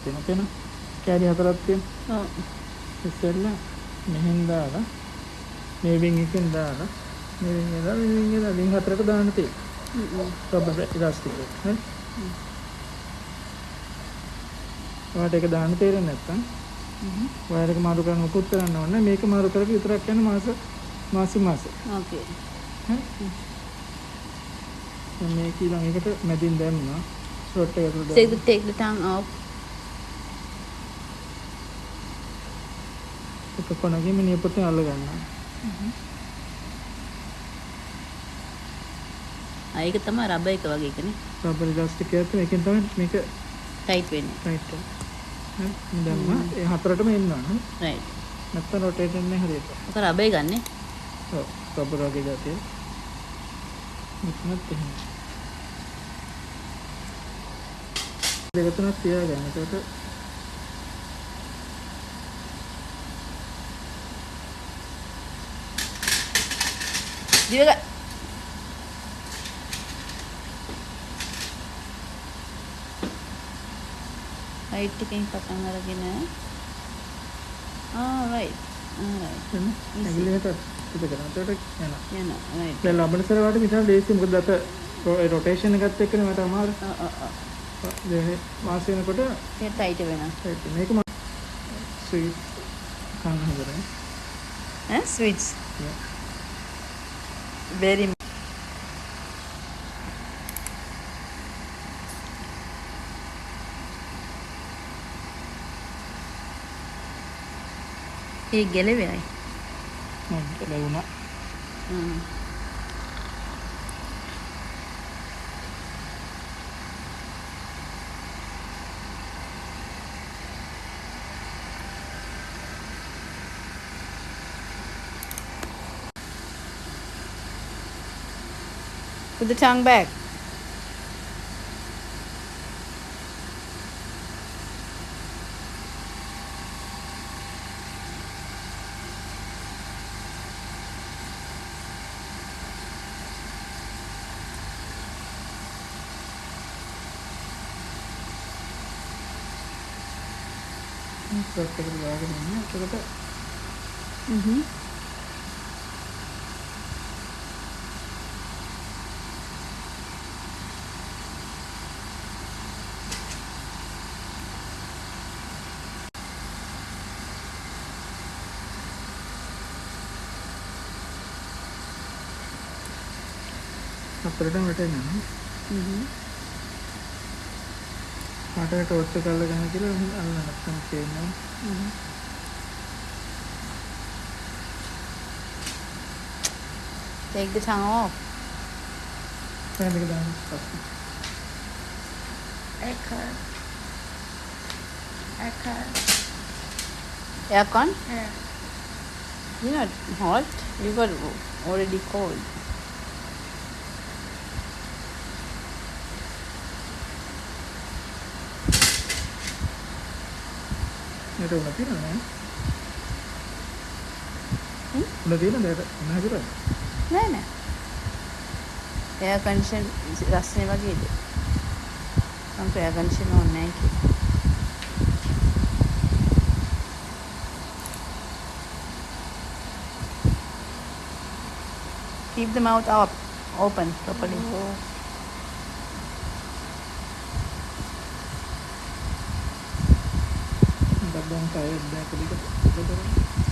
තියෙන කැරි හතරක් තියෙනවා. ඔව්. ඉස්සෙල්ලා මෙහෙන් දාලා මේ වින් එකෙන් දාලා මේ වින් එක දාලා මේ වින් එක දාලා වින් හතරක දාන්න තියෙනවා. රබර් ඉලාස්ටික් එක. හරි. ඔයාලට ඒක දාන්න තේරෙන්නේ නැත්නම් වයර් එක මාරු කරන්න උකුත් කරන්න ඕනේ. මේක මාරු කරලා විතරක් යන මාස. ඕකේ. මේක ඊළඟ එකට මැදින් දැම්මා. ෂොට් එක ඇතුළට So you take the tongue off. එක කොනකින් මේ නියපොත්තෙන් අල්ල ගන්නවා. ඒක තමයි රබර් එක වගේ එකනේ. රබර් ඉලාස්ටික් එකත් මේකෙන් තමයි මේක ටයිට් වෙන්නේ. ටයිට් වෙන්නේ. හරි. දැම්මා. ඒ හතරටම එන්න ඕන. රයිට්. නැත්තම් රොටේට් වෙන්නේ හරියට. ඔක රබර් ගන්නෙ. ඔව්. රබර් වගේ ගැතිය. මෙතනත් එහෙම. දෙක තුනක් තියාගන්න. ඒකට දිවක රයිට් එකෙන් පටන් අරගෙන රයිට් ඇගිල්ලකට පිට කරනවා. ඒකට යනවා. යනවා රයිට්. දැන් ලබනසර වාට මිසම් ලේසි මොකද අත රොටේෂන් එකත් එක්කනේ මට අමාරු. දැන් මාස වෙනකොට ඒක ටයිට් වෙනවා. මේක ස්වීට් කන්න හදරේ. ස්විච් very ඒ ගැලවෙයි. ලැබුණා. Put the tongue back. Shot එකට දාගෙන ඉන්න. ඒකට අපරටම වැටෙනවා. පාටට ටෝච් එක අල්ලගෙන කියලා අල්ලන්න නැත්නම් තේරෙනවා. Take the tongue off. Fan එක දාන්න පස්සේ. Aircon? You're not hot. You got already cold. මේක උණ තියෙනවද? උණ තියෙනද? නැහැ කරන්නේ. නෑ නෑ. එයාර් කන්ඩිෂන් රස්නේ වගේද? මම එයාර් කන්ඩිෂන් ඕනේ නැහැ කිව්වා. Keep the mouth up, open properly.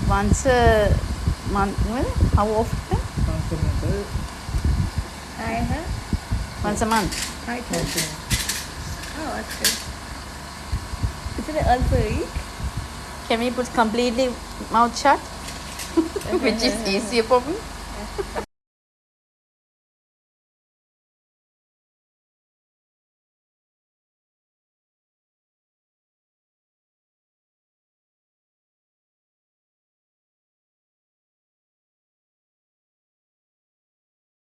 Once a month. Well, how often? Once a month. Is it once a week? Can we put completely mouth shut? Which is easier for me.